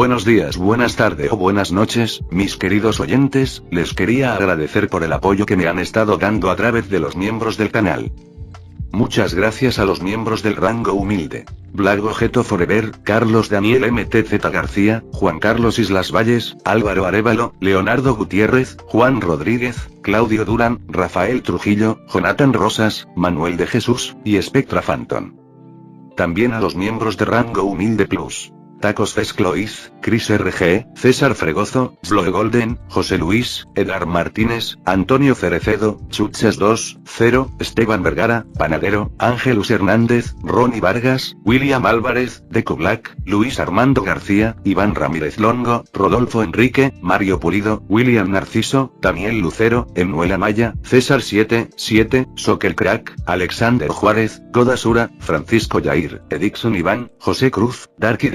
Buenos días, buenas tardes o buenas noches, mis queridos oyentes, les quería agradecer por el apoyo que me han estado dando a través de los miembros del canal. Muchas gracias a los miembros del rango humilde. Blago Geto Forever, Carlos Daniel MTZ García, Juan Carlos Islas Valles, Álvaro Arévalo, Leonardo Gutiérrez, Juan Rodríguez, Claudio Durán, Rafael Trujillo, Jonathan Rosas, Manuel de Jesús, y Spectra Phantom. También a los miembros de rango humilde plus. Tacos Fescloiz, Chris RG, César Fregozo, Sloe Golden, José Luis, Edgar Martínez, Antonio Cerecedo, Chuches 2.0, Esteban Vergara, Panadero, Ángelus Hernández, Ronnie Vargas, William Álvarez, Deco Black, Luis Armando García, Iván Ramírez Longo, Rodolfo Enrique, Mario Pulido, William Narciso, Daniel Lucero, Emmanuel Amaya, César 7.7, Soccer Crack, Alexander Juárez, Godasura, Francisco Yair, Edixon Iván, José Cruz, Darky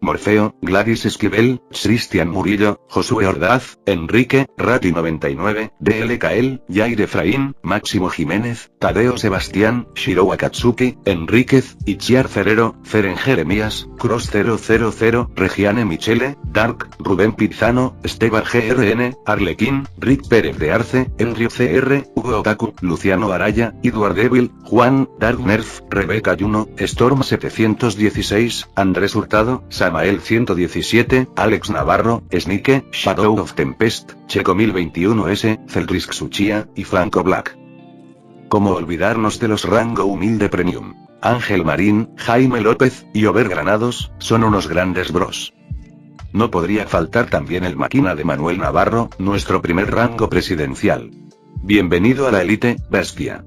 Morfeo, Gladys Esquivel, Cristian Murillo, Josué Ordaz, Enrique, Rati 99, DLKL, Jair Efraín, Máximo Jiménez, Tadeo Sebastián, Shiro Akatsuki, Enríquez, Itziar Ferrero, Feren Jeremías, Cross 000, Regiane Michele, Dark, Rubén Pizano, Esteban GRN, Arlequín, Rick Pérez de Arce, Enrio CR, Hugo Otaku, Luciano Araya, Eduard Devil, Juan, Dark Nerf, Rebeca Juno, Storm 716, Andrés Hurtado, Samael 117, Alex Navarro, Snike, Shadow of Tempest, Checo 1021S, Celrisk Suchia, y Franco Black. ¿Cómo olvidarnos de los rango humilde premium? Ángel Marín, Jaime López, y Over Granados, son unos grandes bros. No podría faltar también el máquina de Manuel Navarro, nuestro primer rango presidencial. Bienvenido a la élite, bestia.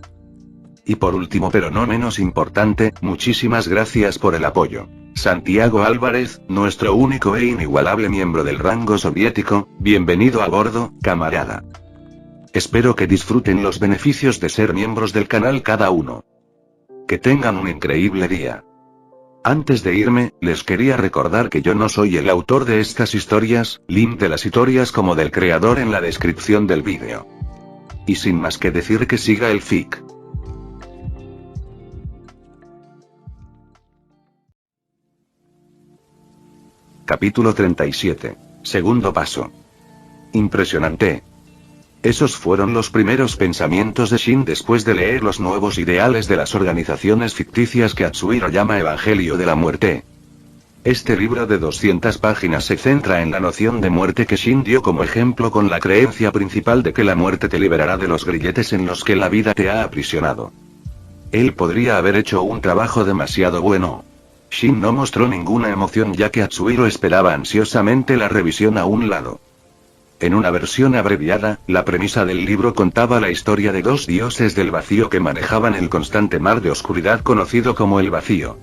Y por último pero no menos importante, muchísimas gracias por el apoyo. Santiago Álvarez, nuestro único e inigualable miembro del rango soviético, bienvenido a bordo, camarada. Espero que disfruten los beneficios de ser miembros del canal cada uno. Que tengan un increíble día. Antes de irme, les quería recordar que yo no soy el autor de estas historias, link de las historias como del creador en la descripción del vídeo. Y sin más que decir que siga el fic. Capítulo 37. Segundo paso. Impresionante. Esos fueron los primeros pensamientos de Shin después de leer los nuevos ideales de las organizaciones ficticias que Atsuhiro llama Evangelio de la Muerte. Este libro de 200 páginas se centra en la noción de muerte que Shin dio como ejemplo con la creencia principal de que la muerte te liberará de los grilletes en los que la vida te ha aprisionado. Él podría haber hecho un trabajo demasiado bueno. Shin no mostró ninguna emoción ya que Atsuhiro esperaba ansiosamente la revisión a un lado. En una versión abreviada, la premisa del libro contaba la historia de dos dioses del vacío que manejaban el constante mar de oscuridad conocido como el vacío.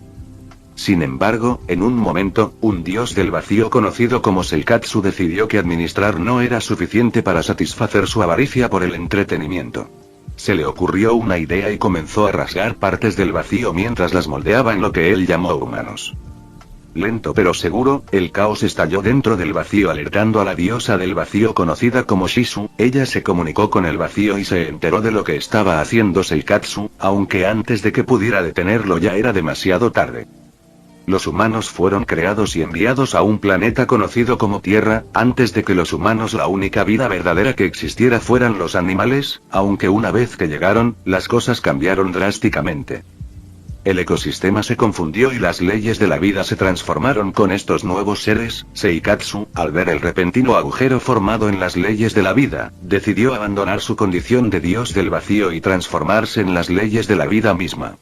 Sin embargo, en un momento, un dios del vacío conocido como Seikatsu decidió que administrar no era suficiente para satisfacer su avaricia por el entretenimiento. Se le ocurrió una idea y comenzó a rasgar partes del vacío mientras las moldeaba en lo que él llamó humanos. Lento pero seguro, el caos estalló dentro del vacío alertando a la diosa del vacío conocida como Shisu. Ella se comunicó con el vacío y se enteró de lo que estaba haciendo Seikatsu, aunque antes de que pudiera detenerlo ya era demasiado tarde. Los humanos fueron creados y enviados a un planeta conocido como Tierra, antes de que los humanos la única vida verdadera que existiera fueran los animales, aunque una vez que llegaron, las cosas cambiaron drásticamente. El ecosistema se confundió y las leyes de la vida se transformaron con estos nuevos seres. Seikatsu, al ver el repentino agujero formado en las leyes de la vida, decidió abandonar su condición de dios del vacío y transformarse en las leyes de la vida misma.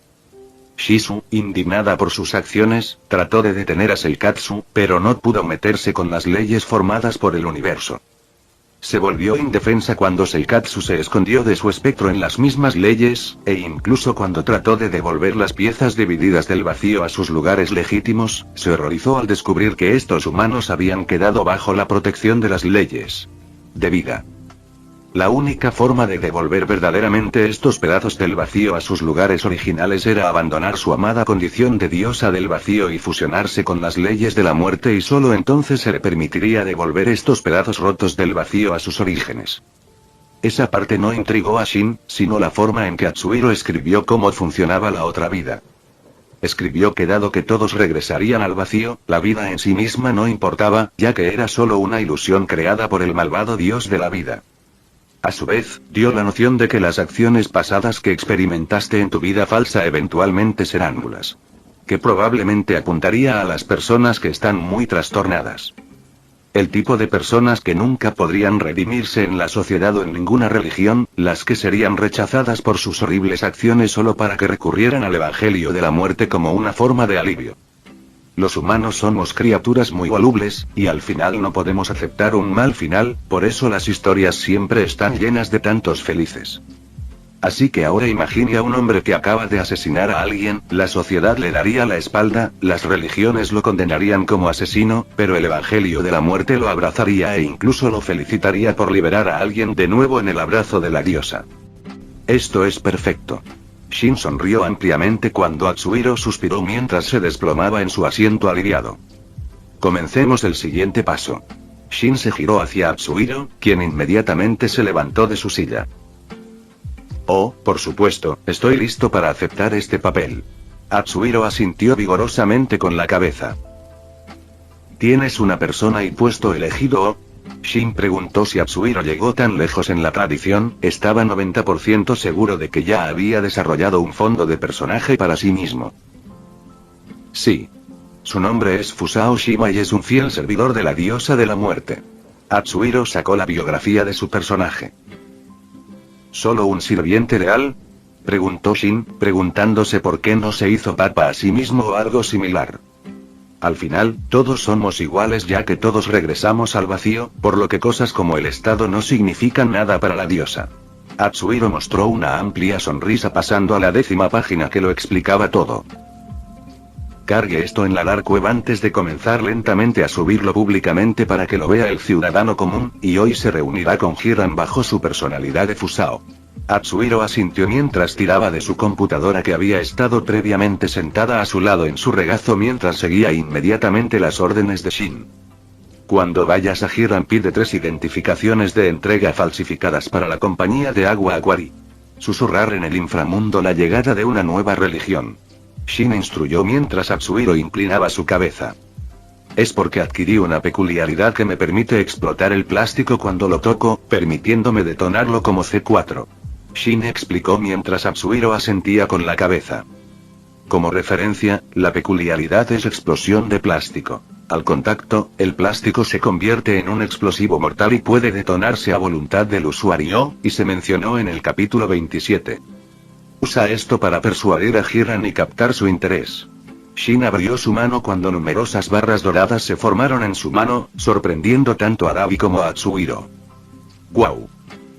Shisu, indignada por sus acciones, trató de detener a Seikatsu, pero no pudo meterse con las leyes formadas por el universo. Se volvió indefensa cuando Seikatsu se escondió de su espectro en las mismas leyes, e incluso cuando trató de devolver las piezas divididas del vacío a sus lugares legítimos, se horrorizó al descubrir que estos humanos habían quedado bajo la protección de las leyes de vida. La única forma de devolver verdaderamente estos pedazos del vacío a sus lugares originales era abandonar su amada condición de diosa del vacío y fusionarse con las leyes de la muerte, y solo entonces se le permitiría devolver estos pedazos rotos del vacío a sus orígenes. Esa parte no intrigó a Shin, sino la forma en que Atsuhiro escribió cómo funcionaba la otra vida. escribió que dado que todos regresarían al vacío, la vida en sí misma no importaba, ya que era solo una ilusión creada por el malvado dios de la vida. A su vez, dio la noción de que las acciones pasadas que experimentaste en tu vida falsa eventualmente serán nulas. Que probablemente apuntaría a las personas que están muy trastornadas. El tipo de personas que nunca podrían redimirse en la sociedad o en ninguna religión, las que serían rechazadas por sus horribles acciones solo para que recurrieran al evangelio de la muerte como una forma de alivio. Los humanos somos criaturas muy volubles, y al final no podemos aceptar un mal final, por eso las historias siempre están llenas de tantos felices. Así que ahora imagine a un hombre que acaba de asesinar a alguien, la sociedad le daría la espalda, las religiones lo condenarían como asesino, pero el evangelio de la muerte lo abrazaría e incluso lo felicitaría por liberar a alguien de nuevo en el abrazo de la diosa. Esto es perfecto. Shin sonrió ampliamente cuando Atsuhiro suspiró mientras se desplomaba en su asiento aliviado. Comencemos el siguiente paso. Shin se giró hacia Atsuhiro, quien inmediatamente se levantó de su silla. Oh, por supuesto, estoy listo para aceptar este papel. Atsuhiro asintió vigorosamente con la cabeza. ¿Tienes una persona y puesto elegido? Shin preguntó si Atsuhiro llegó tan lejos en la tradición, estaba 90% seguro de que ya había desarrollado un fondo de personaje para sí mismo. Sí. Su nombre es Fusao Shima y es un fiel servidor de la diosa de la muerte. Atsuhiro sacó la biografía de su personaje. ¿Solo un sirviente leal? Preguntó Shin, preguntándose por qué no se hizo papa a sí mismo o algo similar. Al final, todos somos iguales ya que todos regresamos al vacío, por lo que cosas como el estado no significan nada para la diosa. Atsuhiro mostró una amplia sonrisa pasando a la 10ª página que lo explicaba todo. Cargue esto en la Dark Web antes de comenzar lentamente a subirlo públicamente para que lo vea el ciudadano común, y hoy se reunirá con Hiran bajo su personalidad de Fusao. Atsuhiro asintió mientras tiraba de su computadora que había estado previamente sentada a su lado en su regazo mientras seguía inmediatamente las órdenes de Shin. Cuando vayas a Hiran pide 3 identificaciones de entrega falsificadas para la compañía de agua Aquari. Susurrar en el inframundo la llegada de una nueva religión. Shin instruyó mientras Atsuhiro inclinaba su cabeza. Es porque adquirí una peculiaridad que me permite explotar el plástico cuando lo toco, permitiéndome detonarlo como C4. Shin explicó mientras Atsuhiro asentía con la cabeza. Como referencia, la peculiaridad es explosión de plástico. Al contacto, el plástico se convierte en un explosivo mortal y puede detonarse a voluntad del usuario, y se mencionó en el capítulo 27. Usa esto para persuadir a Hiran y captar su interés. Shin abrió su mano cuando numerosas barras doradas se formaron en su mano, sorprendiendo tanto a Dabi como a Atsuhiro. ¡Guau!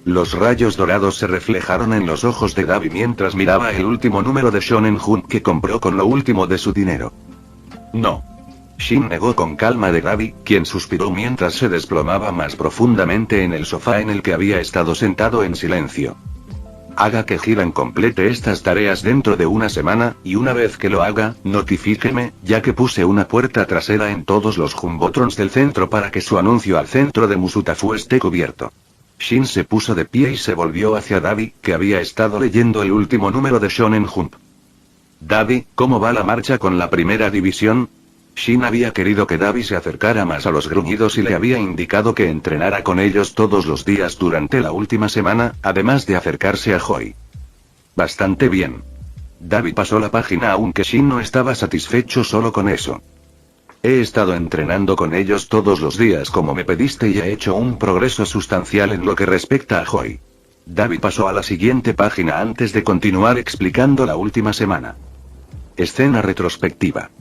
Los rayos dorados se reflejaron en los ojos de Dabi mientras miraba el último número de Shonen Jump que compró con lo último de su dinero. No. Shin negó con calma de Dabi, quien suspiró mientras se desplomaba más profundamente en el sofá en el que había estado sentado en silencio. Haga que Hiran complete estas tareas dentro de una semana, y una vez que lo haga, notifíqueme, ya que puse una puerta trasera en todos los Jumbotrons del centro para que su anuncio al centro de Musutafu esté cubierto. Shin se puso de pie y se volvió hacia Dabi, que había estado leyendo el último número de Shonen Jump. Dabi, ¿cómo va la marcha con la primera división? Shin había querido que Dabi se acercara más a los gruñidos y le había indicado que entrenara con ellos todos los días durante la última semana, además de acercarse a Joy. Bastante bien. Dabi pasó la página aunque Shin no estaba satisfecho solo con eso. He estado entrenando con ellos todos los días como me pediste y he hecho un progreso sustancial en lo que respecta a Joy. Dabi pasó a la siguiente página antes de continuar explicando la última semana. Escena retrospectiva.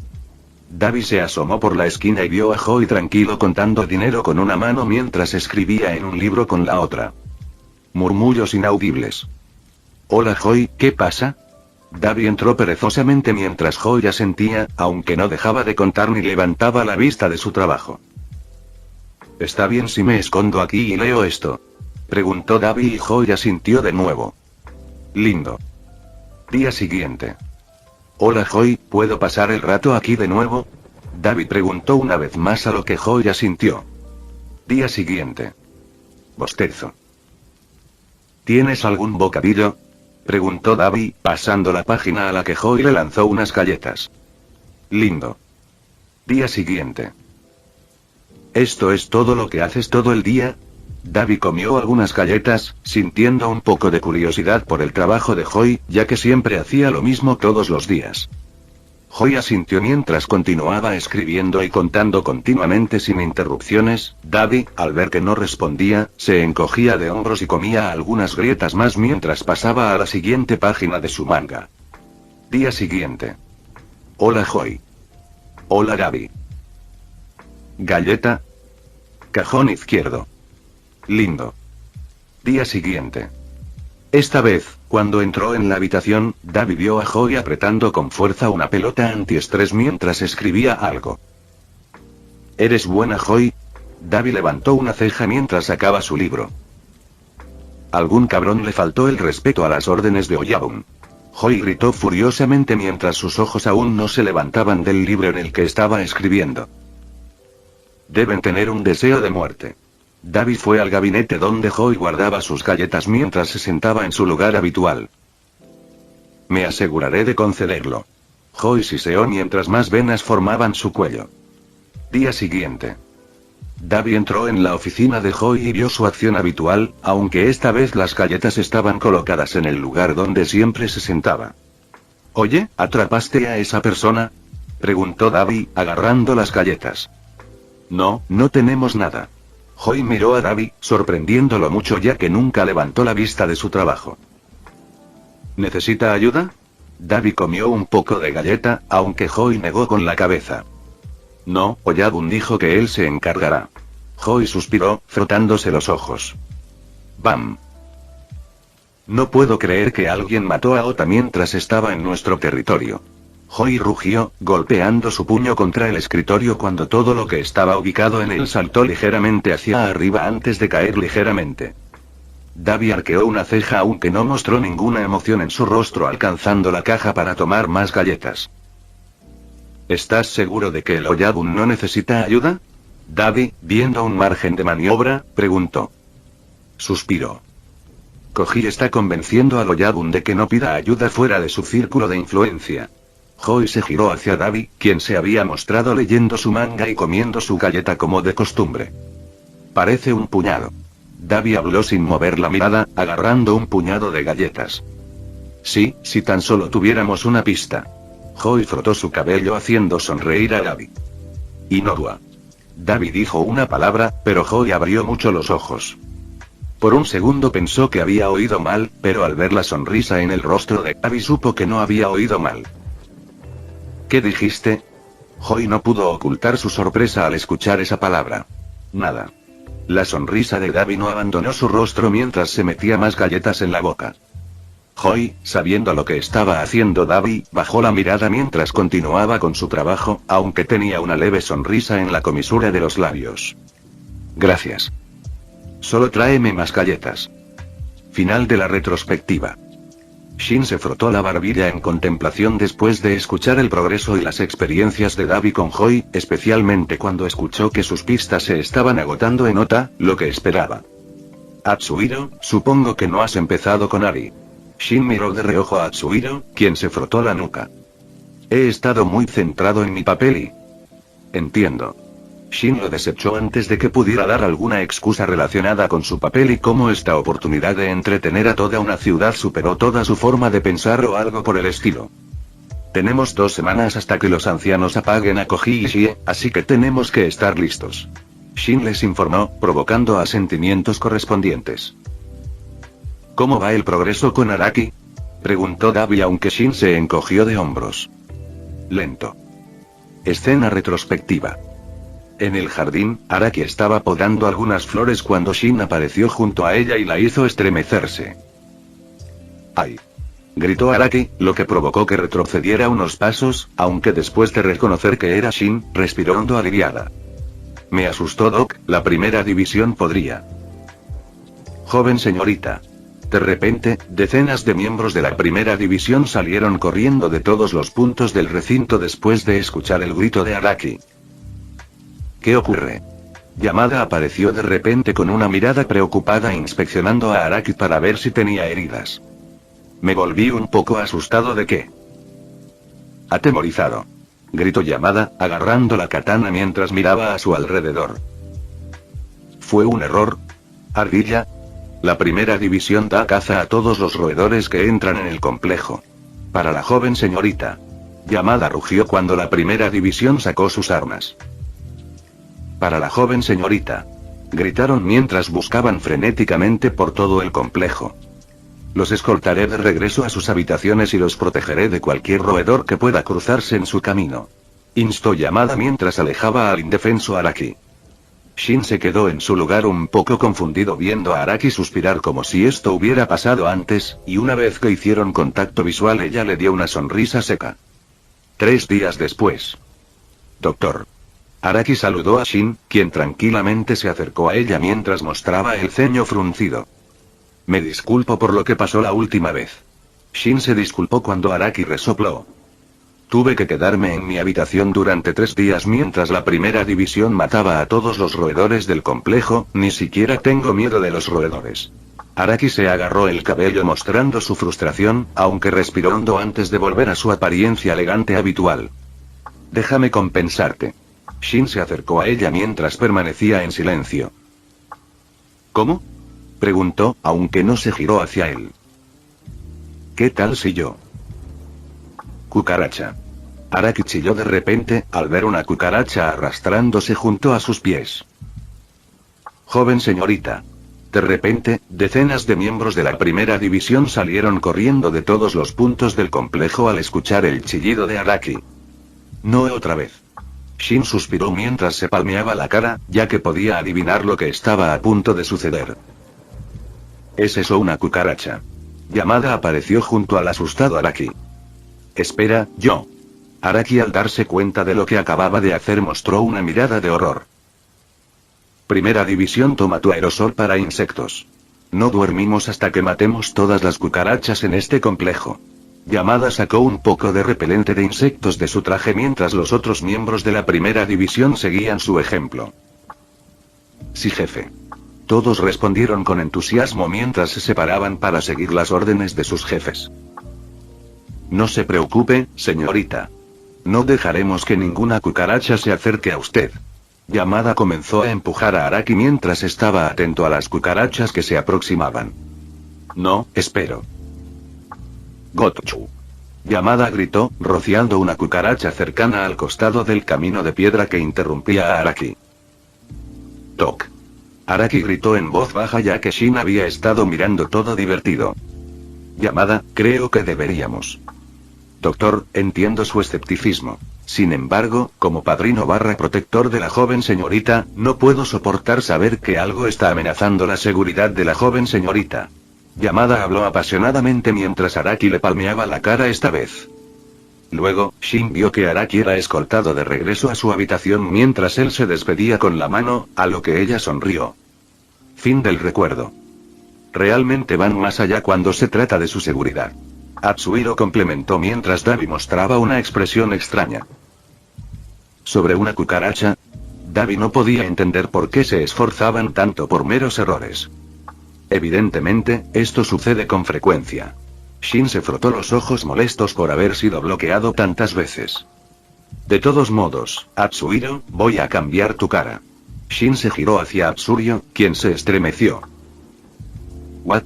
Dabi se asomó por la esquina y vio a Joy tranquilo contando dinero con una mano mientras escribía en un libro con la otra. Murmullos inaudibles. Hola Joy, ¿qué pasa? Dabi entró perezosamente mientras Joy asentía, aunque no dejaba de contar ni levantaba la vista de su trabajo. ¿Está bien si me escondo aquí y leo esto? Preguntó Dabi y Joy asintió de nuevo. Lindo. Día siguiente. Hola Joy, ¿puedo pasar el rato aquí de nuevo? Dabi preguntó una vez más a lo que Joy asintió. Día siguiente. Bostezo. ¿Tienes algún bocadillo? preguntó Davi, pasando la página a la que Joy le lanzó unas galletas. Lindo. Día siguiente. ¿Esto es todo lo que haces todo el día? Davi comió algunas galletas, sintiendo un poco de curiosidad por el trabajo de Joy, ya que siempre hacía lo mismo todos los días. Joy asintió mientras continuaba escribiendo y contando continuamente sin interrupciones. Davi, al ver que no respondía, se encogía de hombros y comía algunas grietas más mientras pasaba a la siguiente página de su manga. Día siguiente. Hola Joy. Hola Davi. Galleta. Cajón izquierdo. Lindo. Día siguiente. Esta vez, cuando entró en la habitación, Davi vio a Joy apretando con fuerza una pelota antiestrés mientras escribía algo. ¿Eres buena Joy? Davi levantó una ceja mientras sacaba su libro. Algún cabrón le faltó el respeto a las órdenes de Oyabun. Joy gritó furiosamente mientras sus ojos aún no se levantaban del libro en el que estaba escribiendo. Deben tener un deseo de muerte. Davi fue al gabinete donde Joy guardaba sus galletas mientras se sentaba en su lugar habitual. Me aseguraré de concederlo. Joy siseó mientras más venas formaban su cuello. Día siguiente. Davi entró en la oficina de Joy y vio su acción habitual, aunque esta vez las galletas estaban colocadas en el lugar donde siempre se sentaba. Oye, ¿atrapaste a esa persona? Preguntó Davi, agarrando las galletas. No, no tenemos nada. Joy miró a Davi, sorprendiéndolo mucho ya que nunca levantó la vista de su trabajo. ¿Necesita ayuda? Davi comió un poco de galleta, aunque Joy negó con la cabeza. No, Oyabun dijo que él se encargará. Joy suspiró, frotándose los ojos. ¡Bam! No puedo creer que alguien mató a Ota mientras estaba en nuestro territorio. Joy rugió, golpeando su puño contra el escritorio cuando todo lo que estaba ubicado en él saltó ligeramente hacia arriba antes de caer ligeramente. Davi arqueó una ceja aunque no mostró ninguna emoción en su rostro alcanzando la caja para tomar más galletas. ¿Estás seguro de que el Oyabun no necesita ayuda? Davi, viendo un margen de maniobra, preguntó. Suspiró. Koji está convenciendo al Oyabun de que no pida ayuda fuera de su círculo de influencia. Joy se giró hacia Davi, quien se había mostrado leyendo su manga y comiendo su galleta como de costumbre. Parece un puñado. Davi habló sin mover la mirada, agarrando un puñado de galletas. Sí, si tan solo tuviéramos una pista. Joy frotó su cabello haciendo sonreír a Davi. Inodua. Davi dijo una palabra, pero Joy abrió mucho los ojos. Por un segundo pensó que había oído mal, pero al ver la sonrisa en el rostro de Davi supo que no había oído mal. ¿Qué dijiste? Joy no pudo ocultar su sorpresa al escuchar esa palabra. Nada. La sonrisa de Davi no abandonó su rostro mientras se metía más galletas en la boca. Joy, sabiendo lo que estaba haciendo Davi, bajó la mirada mientras continuaba con su trabajo, aunque tenía una leve sonrisa en la comisura de los labios. Gracias. Solo tráeme más galletas. Final de la retrospectiva. Shin se frotó la barbilla en contemplación después de escuchar el progreso y las experiencias de Davi con Joy, especialmente cuando escuchó que sus pistas se estaban agotando en Ota, lo que esperaba. Atsuhiro, supongo que no has empezado con Ari. Shin miró de reojo a Atsuhiro, quien se frotó la nuca. He estado muy centrado en mi papel y... Entiendo. Shin lo desechó antes de que pudiera dar alguna excusa relacionada con su papel y cómo esta oportunidad de entretener a toda una ciudad superó toda su forma de pensar o algo por el estilo. Tenemos 2 semanas hasta que los ancianos apaguen a Koji y Shie, así que tenemos que estar listos. Shin les informó, provocando asentimientos correspondientes. ¿Cómo va el progreso con Araki? Preguntó Davi aunque Shin se encogió de hombros. Lento. Escena retrospectiva. En el jardín, Araki estaba podando algunas flores cuando Shin apareció junto a ella y la hizo estremecerse. ¡Ay! Gritó Araki, lo que provocó que retrocediera unos pasos, aunque después de reconocer que era Shin, respiró hondo aliviada. Me asustó Doc, la primera división podría. Joven señorita. De repente, decenas de miembros de la primera división salieron corriendo de todos los puntos del recinto después de escuchar el grito de Araki. ¿Qué ocurre? Yamada apareció de repente con una mirada preocupada inspeccionando a Araki para ver si tenía heridas. Me volví un poco asustado de qué. Atemorizado. Gritó Yamada, agarrando la katana mientras miraba a su alrededor. ¿Fue un error? ¿Ardilla? La primera división da caza a todos los roedores que entran en el complejo. Para la joven señorita. Yamada rugió cuando la primera división sacó sus armas. Para la joven señorita. Gritaron mientras buscaban frenéticamente por todo el complejo. Los escoltaré de regreso a sus habitaciones y los protegeré de cualquier roedor que pueda cruzarse en su camino. Instó Yamada mientras alejaba al indefenso Araki. Shin se quedó en su lugar un poco confundido viendo a Araki suspirar como si esto hubiera pasado antes, y una vez que hicieron contacto visual ella le dio una sonrisa seca. 3 días después. Doctor. Araki saludó a Shin, quien tranquilamente se acercó a ella mientras mostraba el ceño fruncido. Me disculpo por lo que pasó la última vez. Shin se disculpó cuando Araki resopló. Tuve que quedarme en mi habitación durante 3 días mientras la primera división mataba a todos los roedores del complejo, ni siquiera tengo miedo de los roedores. Araki se agarró el cabello mostrando su frustración, aunque respiró hondo antes de volver a su apariencia elegante habitual. Déjame compensarte. Shin se acercó a ella mientras permanecía en silencio. ¿Cómo? Preguntó, aunque no se giró hacia él. ¿Qué tal si yo? Cucaracha. Araki chilló de repente, al ver una cucaracha arrastrándose junto a sus pies. Joven señorita. De repente, decenas de miembros de la primera división salieron corriendo de todos los puntos del complejo al escuchar el chillido de Araki. No otra vez. Shin suspiró mientras se palmeaba la cara, ya que podía adivinar lo que estaba a punto de suceder. ¿Es eso una cucaracha? Yamada apareció junto al asustado Araki. Espera, yo. Araki al darse cuenta de lo que acababa de hacer mostró una mirada de horror. Primera división toma tu aerosol para insectos. No dormimos hasta que matemos todas las cucarachas en este complejo. Yamada sacó un poco de repelente de insectos de su traje mientras los otros miembros de la primera división seguían su ejemplo. Sí, jefe. Todos respondieron con entusiasmo mientras se separaban para seguir las órdenes de sus jefes. No se preocupe, señorita. No dejaremos que ninguna cucaracha se acerque a usted. Yamada comenzó a empujar a Araki mientras estaba atento a las cucarachas que se aproximaban. No, espero. Gotchu. Yamada gritó, rociando una cucaracha cercana al costado del camino de piedra que interrumpía a Araki. Toc. Araki gritó en voz baja ya que Shin había estado mirando todo divertido. Yamada, creo que deberíamos. Doctor, entiendo su escepticismo. Sin embargo, como padrino / protector de la joven señorita, no puedo soportar saber que algo está amenazando la seguridad de la joven señorita. Yamada habló apasionadamente mientras Araki le palmeaba la cara esta vez. Luego, Shin vio que Araki era escoltado de regreso a su habitación mientras él se despedía con la mano, a lo que ella sonrió. Fin del recuerdo. Realmente van más allá cuando se trata de su seguridad. Atsuhiro complementó mientras Dabi mostraba una expresión extraña. Sobre una cucaracha. Dabi no podía entender por qué se esforzaban tanto por meros errores. Evidentemente, esto sucede con frecuencia. Shin se frotó los ojos molestos por haber sido bloqueado tantas veces. De todos modos, Atsuhiro, voy a cambiar tu cara. Shin se giró hacia Atsuhiro, quien se estremeció. ¿What?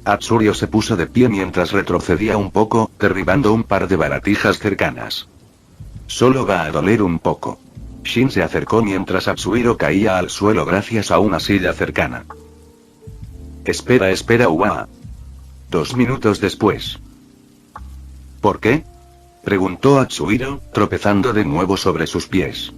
Atsuhiro se puso de pie mientras retrocedía un poco, derribando un par de baratijas cercanas. Solo va a doler un poco. Shin se acercó mientras Atsuhiro caía al suelo gracias a una silla cercana. Espera, Uaa. 2 minutos después. ¿Por qué? Preguntó Atsuhiro, tropezando de nuevo sobre sus pies.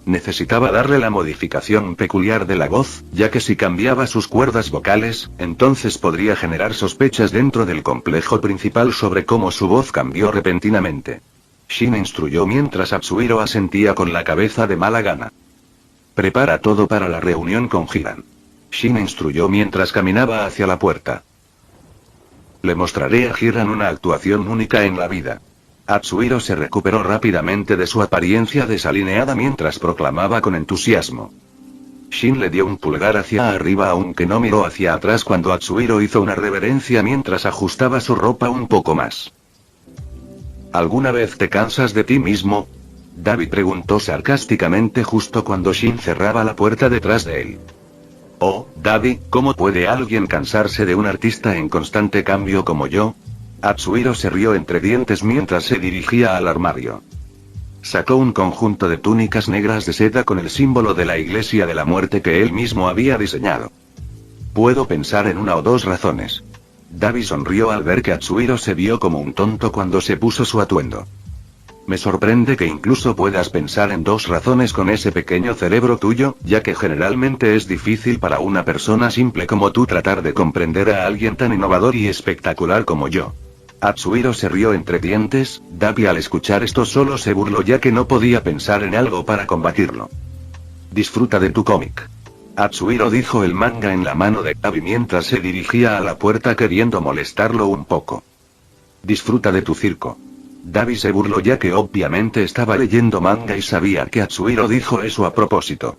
Necesitaba darle la modificación peculiar de la voz, ya que si cambiaba sus cuerdas vocales, entonces podría generar sospechas dentro del complejo principal sobre cómo su voz cambió repentinamente. Shin instruyó mientras Atsuhiro asentía con la cabeza de mala gana. Prepara todo para la reunión con Hiran. Shin instruyó mientras caminaba hacia la puerta. Le mostraré a Hiran una actuación única en la vida. Atsuhiro se recuperó rápidamente de su apariencia desalineada mientras proclamaba con entusiasmo. Shin le dio un pulgar hacia arriba aunque no miró hacia atrás cuando Atsuhiro hizo una reverencia mientras ajustaba su ropa un poco más. ¿Alguna vez te cansas de ti mismo? Dabi preguntó sarcásticamente justo cuando Shin cerraba la puerta detrás de él. Oh, Dabi, ¿cómo puede alguien cansarse de un artista en constante cambio como yo? Atsuhiro se rió entre dientes mientras se dirigía al armario. Sacó un conjunto de túnicas negras de seda con el símbolo de la Iglesia de la Muerte que él mismo había diseñado. Puedo pensar en una o dos razones. Dabi sonrió al ver que Atsuhiro se vio como un tonto cuando se puso su atuendo. Me sorprende que incluso puedas pensar en dos razones con ese pequeño cerebro tuyo, ya que generalmente es difícil para una persona simple como tú tratar de comprender a alguien tan innovador y espectacular como yo. Atsuhiro se rió entre dientes. Dabi al escuchar esto solo se burló ya que no podía pensar en algo para combatirlo. Disfruta de tu cómic. Atsuhiro dijo el manga en la mano de Dabi mientras se dirigía a la puerta queriendo molestarlo un poco. Disfruta de tu circo. Dabi se burló ya que obviamente estaba leyendo manga y sabía que Atsuhiro dijo eso a propósito.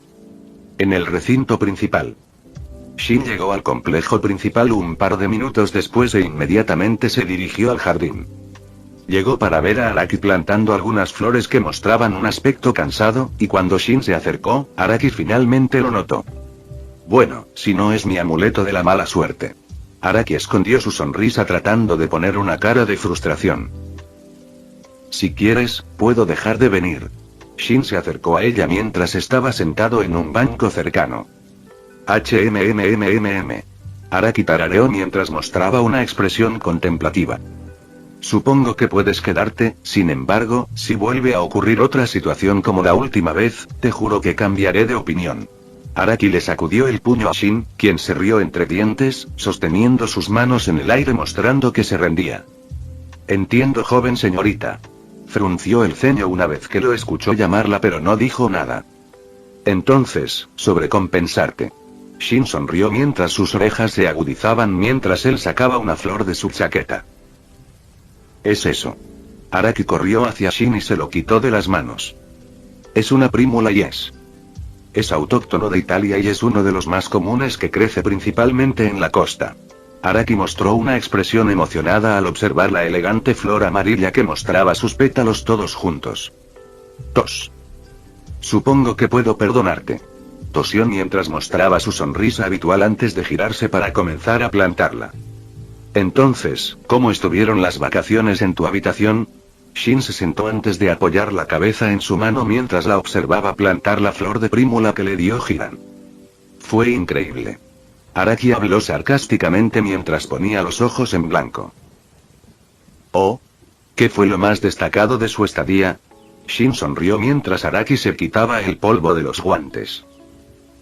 En el recinto principal. Shin llegó al complejo principal un par de minutos después e inmediatamente se dirigió al jardín. Llegó para ver a Araki plantando algunas flores que mostraban un aspecto cansado, y cuando Shin se acercó, Araki finalmente lo notó. Bueno, si no es mi amuleto de la mala suerte. Araki escondió su sonrisa tratando de poner una cara de frustración. Si quieres, puedo dejar de venir. Shin se acercó a ella mientras estaba sentado en un banco cercano. HMMMMM. Araki tarareó mientras mostraba una expresión contemplativa. Supongo que puedes quedarte, sin embargo, si vuelve a ocurrir otra situación como la última vez, te juro que cambiaré de opinión. Araki le sacudió el puño a Shin, quien se rió entre dientes, sosteniendo sus manos en el aire mostrando que se rendía. Entiendo, joven señorita. Frunció el ceño una vez que lo escuchó llamarla pero no dijo nada. Entonces, sobre compensarte. Shin sonrió mientras sus orejas se agudizaban mientras él sacaba una flor de su chaqueta. Es eso. Araki corrió hacia Shin y se lo quitó de las manos. Es una prímula y es autóctono de Italia y es uno de los más comunes que crece principalmente en la costa. Araki mostró una expresión emocionada al observar la elegante flor amarilla que mostraba sus pétalos todos juntos. Tos. Supongo que puedo perdonarte. Tosió mientras mostraba su sonrisa habitual antes de girarse para comenzar a plantarla. Entonces, ¿cómo estuvieron las vacaciones en tu habitación? Shin se sentó antes de apoyar la cabeza en su mano mientras la observaba plantar la flor de prímula que le dio Hiran. Fue increíble. Araki habló sarcásticamente mientras ponía los ojos en blanco. Oh. ¿Qué fue lo más destacado de su estadía? Shin sonrió mientras Araki se quitaba el polvo de los guantes.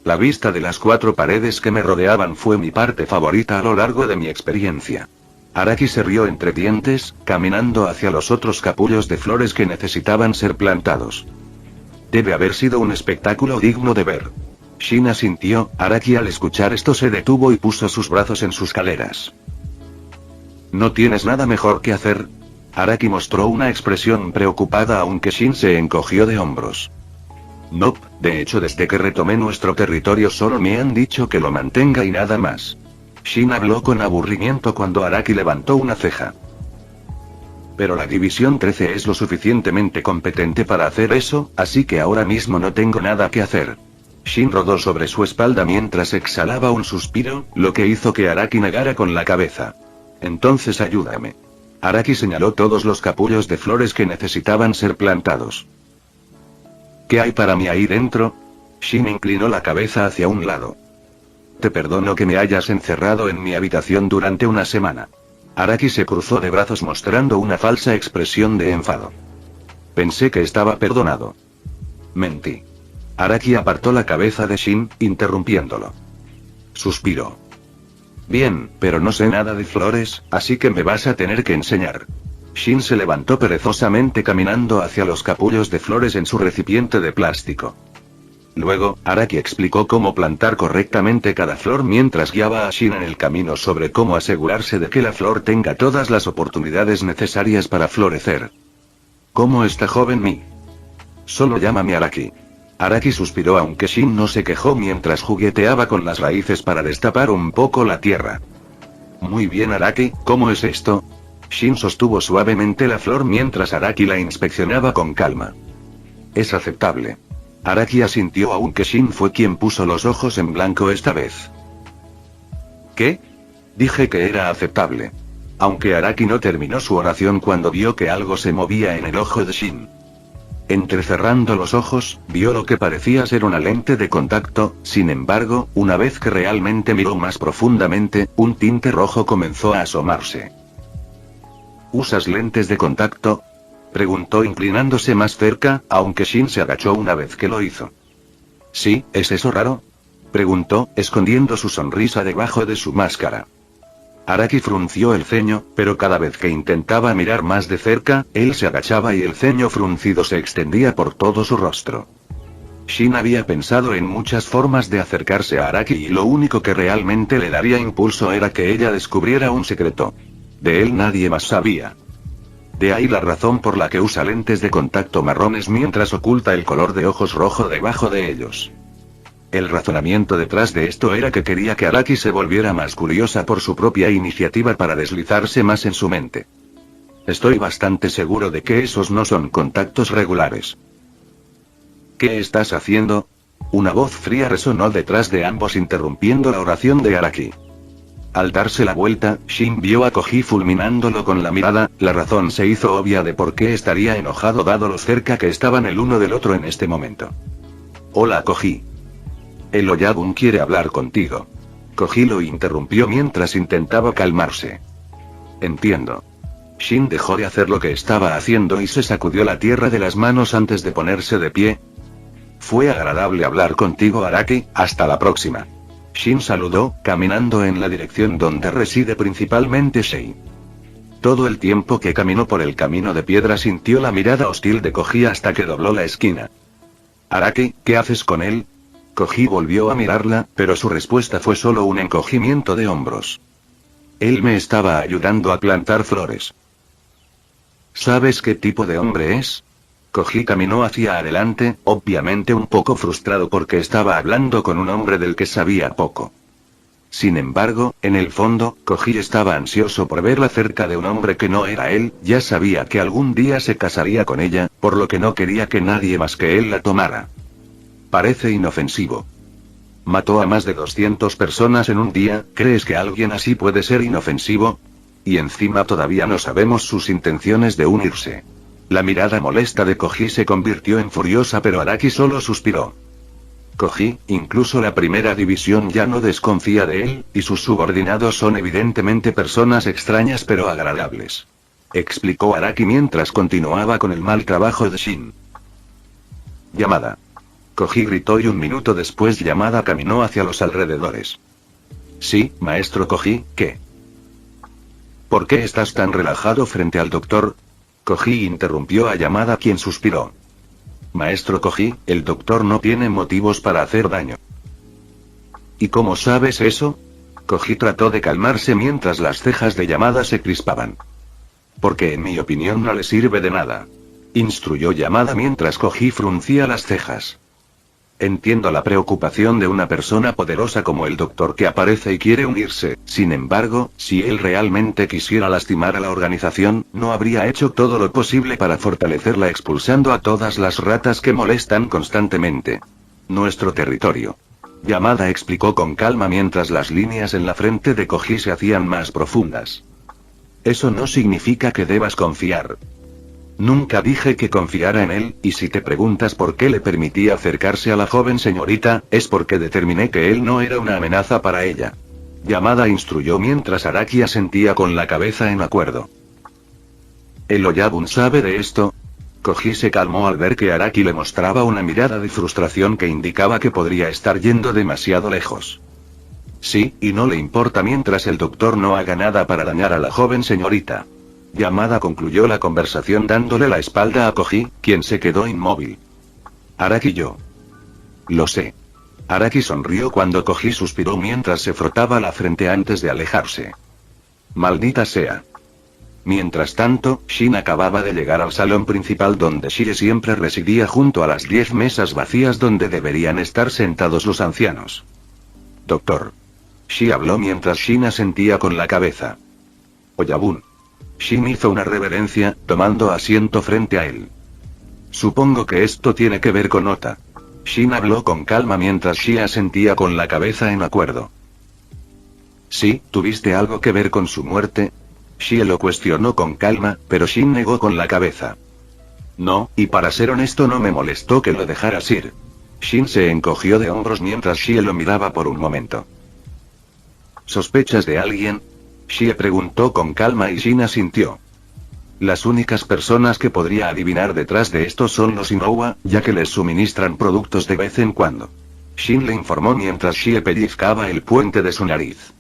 La vista de las 4 paredes que me rodeaban fue mi parte favorita a lo largo de mi experiencia. Araki se rió entre dientes, caminando hacia los otros capullos de flores que necesitaban ser plantados. Debe haber sido un espectáculo digno de ver. Shin asintió. Araki al escuchar esto se detuvo y puso sus brazos en sus caleras. ¿No tienes nada mejor que hacer? Araki mostró una expresión preocupada aunque Shin se encogió de hombros. Nope, de hecho desde que retomé nuestro territorio solo me han dicho que lo mantenga y nada más. Shin habló con aburrimiento cuando Araki levantó una ceja. Pero la División 13 es lo suficientemente competente para hacer eso, así que ahora mismo no tengo nada que hacer. Shin rodó sobre su espalda mientras exhalaba un suspiro, lo que hizo que Araki negara con la cabeza. Entonces ayúdame. Araki señaló todos los capullos de flores que necesitaban ser plantados. ¿Qué hay para mí ahí dentro? Shin inclinó la cabeza hacia un lado. Te perdono que me hayas encerrado en mi habitación durante una semana. Araki se cruzó de brazos mostrando una falsa expresión de enfado. Pensé que estaba perdonado. Mentí. Araki apartó la cabeza de Shin, interrumpiéndolo. Suspiró. Bien, pero no sé nada de flores, así que me vas a tener que enseñar. Shin se levantó perezosamente caminando hacia los capullos de flores en su recipiente de plástico. Luego, Araki explicó cómo plantar correctamente cada flor mientras guiaba a Shin en el camino sobre cómo asegurarse de que la flor tenga todas las oportunidades necesarias para florecer. ¿Cómo está, joven Mi? Solo llámame Araki. Araki suspiró aunque Shin no se quejó mientras jugueteaba con las raíces para destapar un poco la tierra. Muy bien Araki, ¿cómo es esto? Shin sostuvo suavemente la flor mientras Araki la inspeccionaba con calma. Es aceptable. Araki asintió aunque Shin fue quien puso los ojos en blanco esta vez. ¿Qué? Dije que era aceptable. Aunque Araki no terminó su oración cuando vio que algo se movía en el ojo de Shin. Entrecerrando los ojos, vio lo que parecía ser una lente de contacto, sin embargo, una vez que realmente miró más profundamente, un tinte rojo comenzó a asomarse. ¿Usas lentes de contacto? Preguntó inclinándose más cerca, aunque Shin se agachó una vez que lo hizo. ¿Sí, es eso raro? Preguntó, escondiendo su sonrisa debajo de su máscara. Araki frunció el ceño, pero cada vez que intentaba mirar más de cerca, él se agachaba y el ceño fruncido se extendía por todo su rostro. Shin había pensado en muchas formas de acercarse a Araki y lo único que realmente le daría impulso era que ella descubriera un secreto. De él nadie más sabía. De ahí la razón por la que usa lentes de contacto marrones mientras oculta el color de ojos rojo debajo de ellos. El razonamiento detrás de esto era que quería que Araki se volviera más curiosa por su propia iniciativa para deslizarse más en su mente. Estoy bastante seguro de que esos no son contactos regulares. ¿Qué estás haciendo? Una voz fría resonó detrás de ambos interrumpiendo la oración de Araki. Al darse la vuelta, Shin vio a Koji fulminándolo con la mirada, la razón se hizo obvia de por qué estaría enojado dado lo cerca que estaban el uno del otro en este momento. Hola Koji. El Oyabun quiere hablar contigo. Koji lo interrumpió mientras intentaba calmarse. Entiendo. Shin dejó de hacer lo que estaba haciendo y se sacudió la tierra de las manos antes de ponerse de pie. Fue agradable hablar contigo Araki, hasta la próxima. Shin saludó, caminando en la dirección donde reside principalmente Sei. Todo el tiempo que caminó por el camino de piedra sintió la mirada hostil de Koji hasta que dobló la esquina. Araki, ¿qué haces con él? Koji volvió a mirarla, pero su respuesta fue solo un encogimiento de hombros. Él me estaba ayudando a plantar flores. ¿Sabes qué tipo de hombre es? Koji caminó hacia adelante, obviamente un poco frustrado porque estaba hablando con un hombre del que sabía poco. Sin embargo, en el fondo, Koji estaba ansioso por verla cerca de un hombre que no era él, ya sabía que algún día se casaría con ella, por lo que no quería que nadie más que él la tomara. Parece inofensivo. Mató a más de 200 personas en un día, ¿crees que alguien así puede ser inofensivo? Y encima todavía no sabemos sus intenciones de unirse. La mirada molesta de Koji se convirtió en furiosa pero Araki solo suspiró. Koji, incluso la primera división ya no desconfía de él, y sus subordinados son evidentemente personas extrañas pero agradables. Explicó Araki mientras continuaba con el mal trabajo de Shin. Llamada. Koji gritó y un minuto después Yamada caminó hacia los alrededores. Sí, maestro Koji, ¿qué? ¿Por qué estás tan relajado frente al doctor? Koji interrumpió a Yamada quien suspiró. Maestro Koji, el doctor no tiene motivos para hacer daño. ¿Y cómo sabes eso? Koji trató de calmarse mientras las cejas de Yamada se crispaban. Porque en mi opinión no le sirve de nada. Instruyó Yamada mientras Koji fruncía las cejas. Entiendo la preocupación de una persona poderosa como el doctor que aparece y quiere unirse, sin embargo, si él realmente quisiera lastimar a la organización, no habría hecho todo lo posible para fortalecerla expulsando a todas las ratas que molestan constantemente. Nuestro territorio. Yamada explicó con calma mientras las líneas en la frente de Koji se hacían más profundas. Eso no significa que debas confiar. Nunca dije que confiara en él, y si te preguntas por qué le permití acercarse a la joven señorita, es porque determiné que él no era una amenaza para ella. Yamada instruyó mientras Araki asentía con la cabeza en acuerdo. ¿El Oyabun sabe de esto? Koji se calmó al ver que Araki le mostraba una mirada de frustración que indicaba que podría estar yendo demasiado lejos. Sí, y no le importa mientras el doctor no haga nada para dañar a la joven señorita. Yamada concluyó la conversación dándole la espalda a Koji, quien se quedó inmóvil. Araki yo. Lo sé. Araki sonrió cuando Koji suspiró mientras se frotaba la frente antes de alejarse. Maldita sea. Mientras tanto, Shin acababa de llegar al salón principal donde Shie siempre residía junto a las 10 mesas vacías donde deberían estar sentados los ancianos. Doctor. Shie habló mientras Shin asentía con la cabeza. Oyabun. Shin hizo una reverencia, tomando asiento frente a él. Supongo que esto tiene que ver con Ota. Shin habló con calma mientras Shie asentía con la cabeza en acuerdo. ¿Sí, tuviste algo que ver con su muerte? Shie lo cuestionó con calma, pero Shin negó con la cabeza. No, y para ser honesto no me molestó que lo dejaras ir. Shin se encogió de hombros mientras Shie lo miraba por un momento. ¿Sospechas de alguien? Shie preguntó con calma y Shin asintió. Las únicas personas que podría adivinar detrás de esto son los Inoue, ya que les suministran productos de vez en cuando. Shin le informó mientras Shie pellizcaba el puente de su nariz.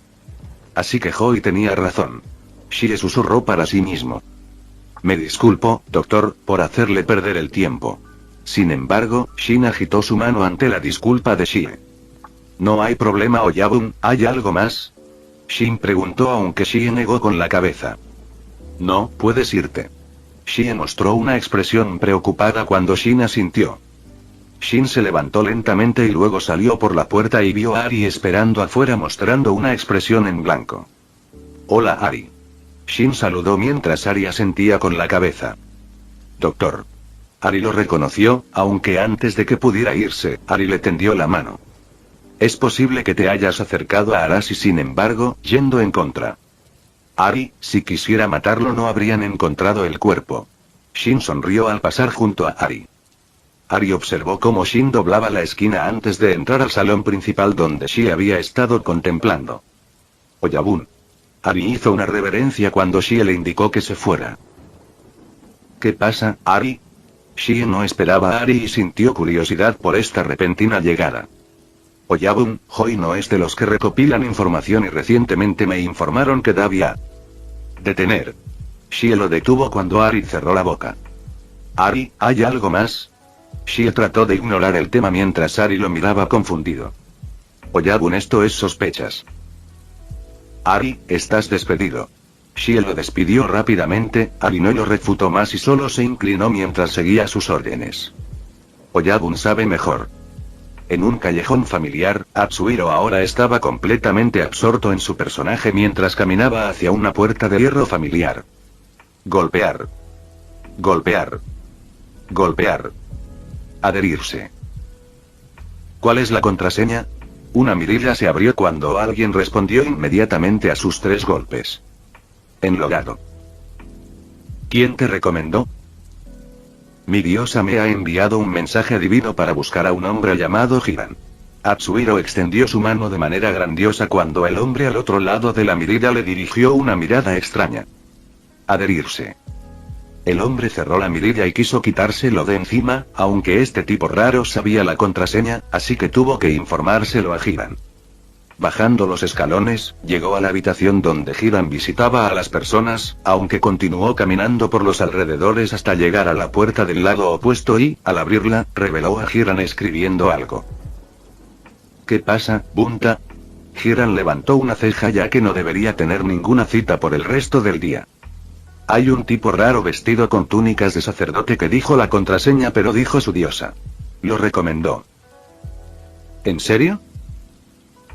Así que Hoi tenía razón. Shie susurró para sí mismo. Me disculpo, doctor, por hacerle perder el tiempo. Sin embargo, Shin agitó su mano ante la disculpa de Shie. No hay problema, Oyabun, ¿hay algo más? Shin preguntó aunque Shie negó con la cabeza. No, puedes irte. Shie mostró una expresión preocupada cuando Shin asintió. Shin se levantó lentamente y luego salió por la puerta y vio a Ari esperando afuera mostrando una expresión en blanco. Hola, Ari. Shin saludó mientras Ari asentía con la cabeza. Doctor. Ari lo reconoció, aunque antes de que pudiera irse, Ari le tendió la mano. Es posible que te hayas acercado a Arashi sin embargo, yendo en contra. Ari, si quisiera matarlo no habrían encontrado el cuerpo. Shin sonrió al pasar junto a Ari. Ari observó cómo Shin doblaba la esquina antes de entrar al salón principal donde Shie había estado contemplando. Oyabun. Ari hizo una reverencia cuando Shie le indicó que se fuera. ¿Qué pasa, Ari? Shie no esperaba a Ari y sintió curiosidad por esta repentina llegada. Oyabun, Hoi no es de los que recopilan información y recientemente me informaron que debía detener. Shie lo detuvo cuando Ari cerró la boca. Ari, ¿hay algo más? Shie trató de ignorar el tema mientras Ari lo miraba confundido. Oyabun, esto es sospechas. Ari, estás despedido. Shie lo despidió rápidamente, Ari no lo refutó más y solo se inclinó mientras seguía sus órdenes. Oyabun sabe mejor. En un callejón familiar, Atsuhiro ahora estaba completamente absorto en su personaje mientras caminaba hacia una puerta de hierro familiar. Golpear. Golpear. Golpear. Adherirse. ¿Cuál es la contraseña? Una mirilla se abrió cuando alguien respondió inmediatamente a sus 3 golpes. Enlogado. ¿Quién te recomendó? Mi diosa me ha enviado un mensaje divino para buscar a un hombre llamado Hiran. Atsuhiro extendió su mano de manera grandiosa cuando el hombre al otro lado de la mirilla le dirigió una mirada extraña. Adherirse. El hombre cerró la mirilla y quiso quitárselo de encima, aunque este tipo raro sabía la contraseña, así que tuvo que informárselo a Hiran. Bajando los escalones, llegó a la habitación donde Hiran visitaba a las personas, aunque continuó caminando por los alrededores hasta llegar a la puerta del lado opuesto y, al abrirla, reveló a Hiran escribiendo algo. ¿Qué pasa, Bunta? Hiran levantó una ceja ya que no debería tener ninguna cita por el resto del día. Hay un tipo raro vestido con túnicas de sacerdote que dijo la contraseña pero dijo su diosa. Lo recomendó. ¿En serio?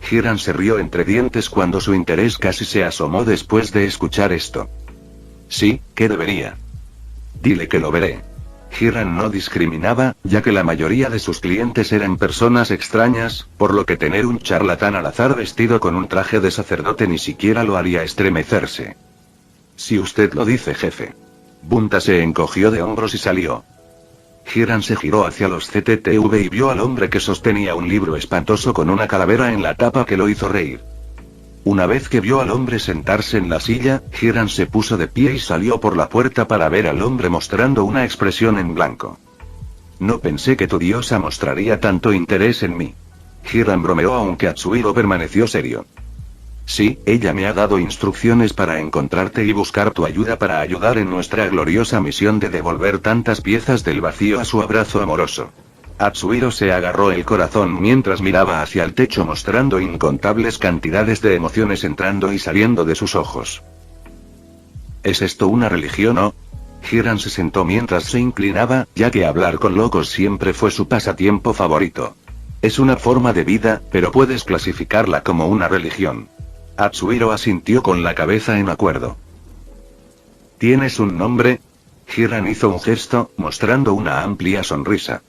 Hiran se rió entre dientes cuando su interés casi se asomó después de escuchar esto. Sí, ¿qué debería? Dile que lo veré. Hiran no discriminaba, ya que la mayoría de sus clientes eran personas extrañas, por lo que tener un charlatán al azar vestido con un traje de sacerdote ni siquiera lo haría estremecerse. Si usted lo dice, jefe. Bunta se encogió de hombros y salió. Hiran se giró hacia los CTTV y vio al hombre que sostenía un libro espantoso con una calavera en la tapa que lo hizo reír. Una vez que vio al hombre sentarse en la silla, Hiran se puso de pie y salió por la puerta para ver al hombre mostrando una expresión en blanco. No pensé que tu diosa mostraría tanto interés en mí. Hiran bromeó aunque Atsuhiro permaneció serio. Sí, ella me ha dado instrucciones para encontrarte y buscar tu ayuda para ayudar en nuestra gloriosa misión de devolver tantas piezas del vacío a su abrazo amoroso. Atsuhiro se agarró el corazón mientras miraba hacia el techo mostrando incontables cantidades de emociones entrando y saliendo de sus ojos. ¿Es esto una religión o...? Hiran se sentó mientras se inclinaba, ya que hablar con locos siempre fue su pasatiempo favorito. Es una forma de vida, pero puedes clasificarla como una religión. Atsuhiro asintió con la cabeza en acuerdo. ¿Tienes un nombre? Hiran hizo un gesto, mostrando una amplia sonrisa.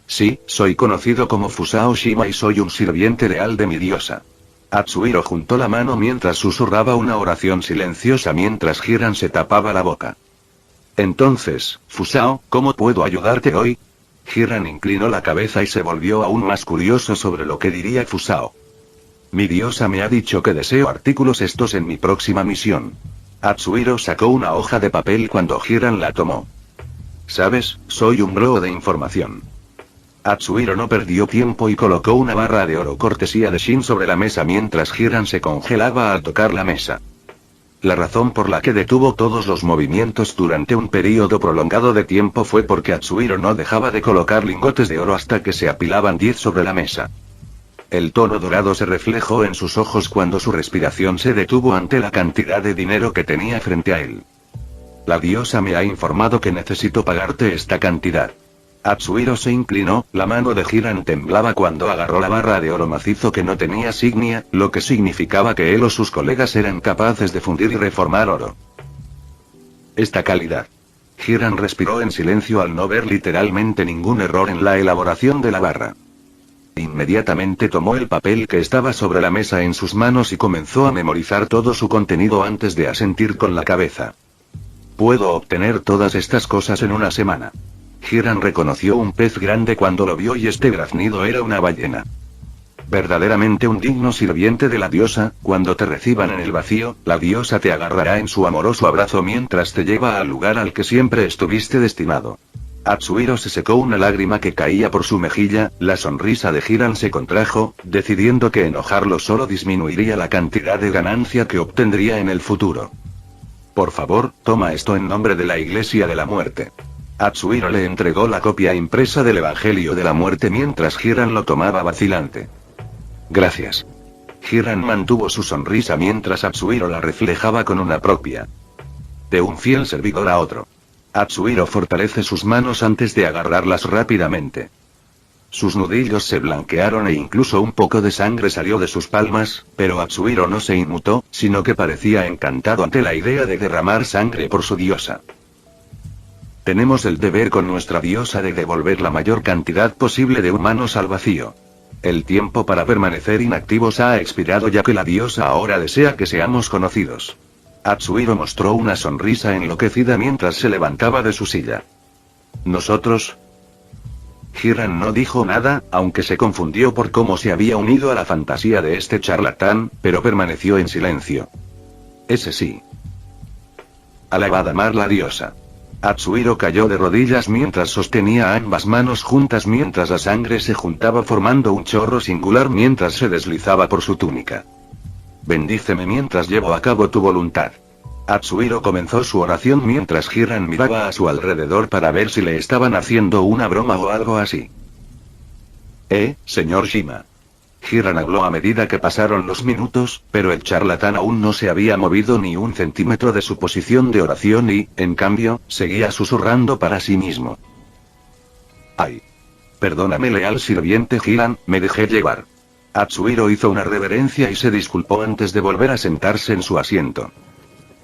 Sí, soy conocido como Fusao Shima y soy un sirviente leal de mi diosa. Atsuhiro juntó la mano mientras susurraba una oración silenciosa mientras Hiran se tapaba la boca. Entonces, Fusao, ¿cómo puedo ayudarte hoy? Hiran inclinó la cabeza y se volvió aún más curioso sobre lo que diría Fusao. Mi diosa me ha dicho que deseo artículos estos en mi próxima misión. Atsuhiro sacó una hoja de papel cuando Hiran la tomó. ¿Sabes? Soy un bro de información. Atsuhiro no perdió tiempo y colocó una barra de oro cortesía de Shin sobre la mesa mientras Hiran se congelaba al tocar la mesa. La razón por la que detuvo todos los movimientos durante un período prolongado de tiempo fue porque Atsuhiro no dejaba de colocar lingotes de oro hasta que se apilaban 10 sobre la mesa. El tono dorado se reflejó en sus ojos cuando su respiración se detuvo ante la cantidad de dinero que tenía frente a él. La diosa me ha informado que necesito pagarte esta cantidad. Atsuhiro se inclinó, la mano de Hiran temblaba cuando agarró la barra de oro macizo que no tenía signia, lo que significaba que él o sus colegas eran capaces de fundir y reformar oro. Esta calidad. Hiran respiró en silencio al no ver literalmente ningún error en la elaboración de la barra. Inmediatamente tomó el papel que estaba sobre la mesa en sus manos y comenzó a memorizar todo su contenido antes de asentir con la cabeza. Puedo obtener todas estas cosas en una semana. Hiran reconoció un pez grande cuando lo vio y este graznido era una ballena. Verdaderamente un digno sirviente de la diosa, cuando te reciban en el vacío, la diosa te agarrará en su amoroso abrazo mientras te lleva al lugar al que siempre estuviste destinado. Atsuhiro se secó una lágrima que caía por su mejilla, la sonrisa de Hiran se contrajo, decidiendo que enojarlo solo disminuiría la cantidad de ganancia que obtendría en el futuro. Por favor, toma esto en nombre de la Iglesia de la Muerte. Atsuhiro le entregó la copia impresa del Evangelio de la Muerte mientras Hiran lo tomaba vacilante. Gracias. Hiran mantuvo su sonrisa mientras Atsuhiro la reflejaba con una propia. De un fiel servidor a otro. Atsuhiro fortalece sus manos antes de agarrarlas rápidamente. Sus nudillos se blanquearon e incluso un poco de sangre salió de sus palmas, pero Atsuhiro no se inmutó, sino que parecía encantado ante la idea de derramar sangre por su diosa. Tenemos el deber con nuestra diosa de devolver la mayor cantidad posible de humanos al vacío. El tiempo para permanecer inactivos ha expirado ya que la diosa ahora desea que seamos conocidos. Atsuhiro mostró una sonrisa enloquecida mientras se levantaba de su silla. ¿Nosotros? Hiran no dijo nada, aunque se confundió por cómo se había unido a la fantasía de este charlatán, pero permaneció en silencio. Ese sí. Alabada Mar la diosa. Atsuhiro cayó de rodillas mientras sostenía ambas manos juntas mientras la sangre se juntaba formando un chorro singular mientras se deslizaba por su túnica. Bendíceme mientras llevo a cabo tu voluntad. Atsuhiro comenzó su oración mientras Hiran miraba a su alrededor para ver si le estaban haciendo una broma o algo así. Señor Shima. Hiran habló a medida que pasaron los minutos, pero el charlatán aún no se había movido ni un centímetro de su posición de oración y, en cambio, seguía susurrando para sí mismo. Ay. Perdóname leal sirviente Hiran, me dejé llevar. Atsuhiro hizo una reverencia y se disculpó antes de volver a sentarse en su asiento.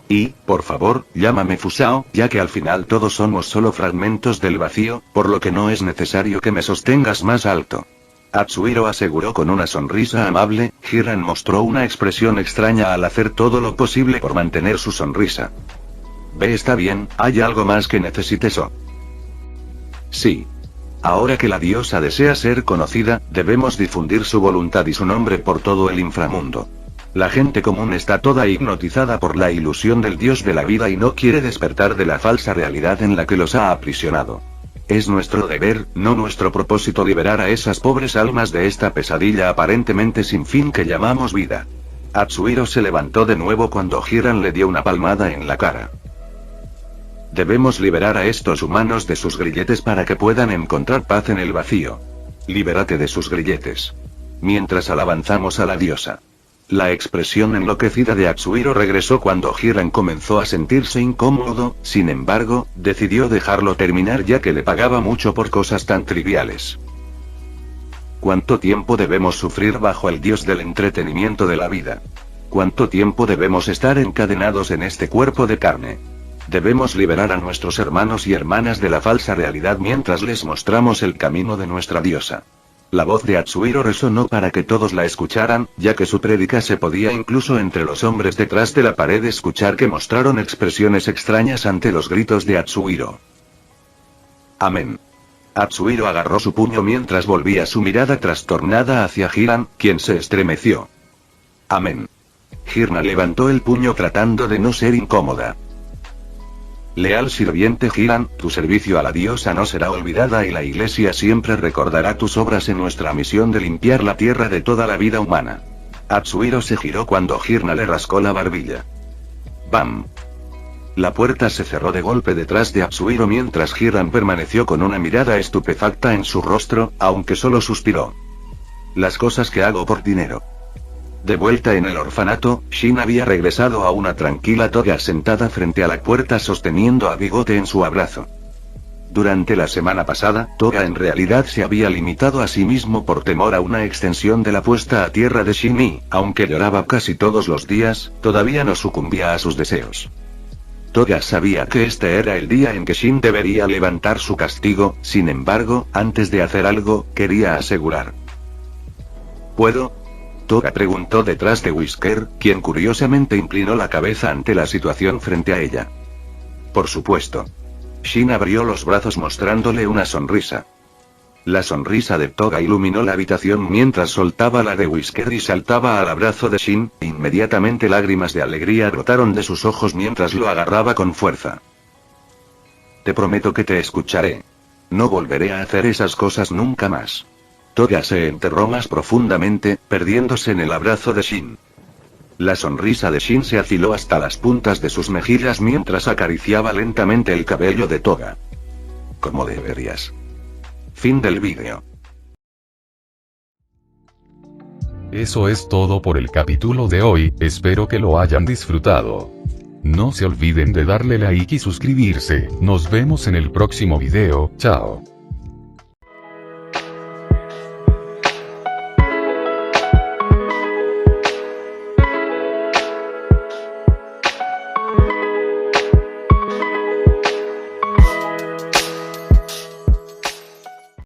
Y, por favor, llámame Fusao, ya que al final todos somos solo fragmentos del vacío, por lo que no es necesario que me sostengas más alto. Atsuhiro aseguró con una sonrisa amable. Hiran mostró una expresión extraña al hacer todo lo posible por mantener su sonrisa. Está bien, ¿hay algo más que necesites o? Sí. Ahora que la diosa desea ser conocida, debemos difundir su voluntad y su nombre por todo el inframundo. La gente común está toda hipnotizada por la ilusión del dios de la vida y no quiere despertar de la falsa realidad en la que los ha aprisionado. Es nuestro deber, no nuestro propósito, liberar a esas pobres almas de esta pesadilla aparentemente sin fin que llamamos vida. Atsuhiro se levantó de nuevo cuando Hiran le dio una palmada en la cara. Debemos liberar a estos humanos de sus grilletes para que puedan encontrar paz en el vacío. Libérate de sus grilletes. Mientras alabanzamos a la diosa. La expresión enloquecida de Atsuhiro regresó cuando Hiran comenzó a sentirse incómodo, sin embargo, decidió dejarlo terminar ya que le pagaba mucho por cosas tan triviales. ¿Cuánto tiempo debemos sufrir bajo el dios del entretenimiento de la vida? ¿Cuánto tiempo debemos estar encadenados en este cuerpo de carne? Debemos liberar a nuestros hermanos y hermanas de la falsa realidad mientras les mostramos el camino de nuestra diosa. La voz de Atsuhiro resonó para que todos la escucharan, ya que su prédica se podía incluso entre los hombres detrás de la pared escuchar que mostraron expresiones extrañas ante los gritos de Atsuhiro. Amén. Atsuhiro agarró su puño mientras volvía su mirada trastornada hacia Hiran, quien se estremeció. Amén. Hirna levantó el puño tratando de no ser incómoda. Leal sirviente Hiran, tu servicio a la diosa no será olvidada y la iglesia siempre recordará tus obras en nuestra misión de limpiar la tierra de toda la vida humana. Atsuhiro se giró cuando Hirna le rascó la barbilla. ¡Bam! La puerta se cerró de golpe detrás de Atsuhiro mientras Hiran permaneció con una mirada estupefacta en su rostro, aunque solo suspiró. Las cosas que hago por dinero. De vuelta en el orfanato, Shin había regresado a una tranquila Toga sentada frente a la puerta sosteniendo a Bigote en su abrazo. Durante la semana pasada, Toga en realidad se había limitado a sí mismo por temor a una extensión de la puesta a tierra de Shin y, aunque lloraba casi todos los días, todavía no sucumbía a sus deseos. Toga sabía que este era el día en que Shin debería levantar su castigo, sin embargo, antes de hacer algo, quería asegurar. ¿Puedo? Toga preguntó detrás de Whisker, quien curiosamente inclinó la cabeza ante la situación frente a ella. Por supuesto. Shin abrió los brazos mostrándole una sonrisa. La sonrisa de Toga iluminó la habitación mientras soltaba la de Whisker y saltaba al abrazo de Shin, inmediatamente lágrimas de alegría brotaron de sus ojos mientras lo agarraba con fuerza. Te prometo que te escucharé. No volveré a hacer esas cosas nunca más. Toga se enterró más profundamente, perdiéndose en el abrazo de Shin. La sonrisa de Shin se afiló hasta las puntas de sus mejillas mientras acariciaba lentamente el cabello de Toga. Como deberías. Fin del vídeo. Eso es todo por el capítulo de hoy, espero que lo hayan disfrutado. No se olviden de darle like y suscribirse, nos vemos en el próximo video, chao.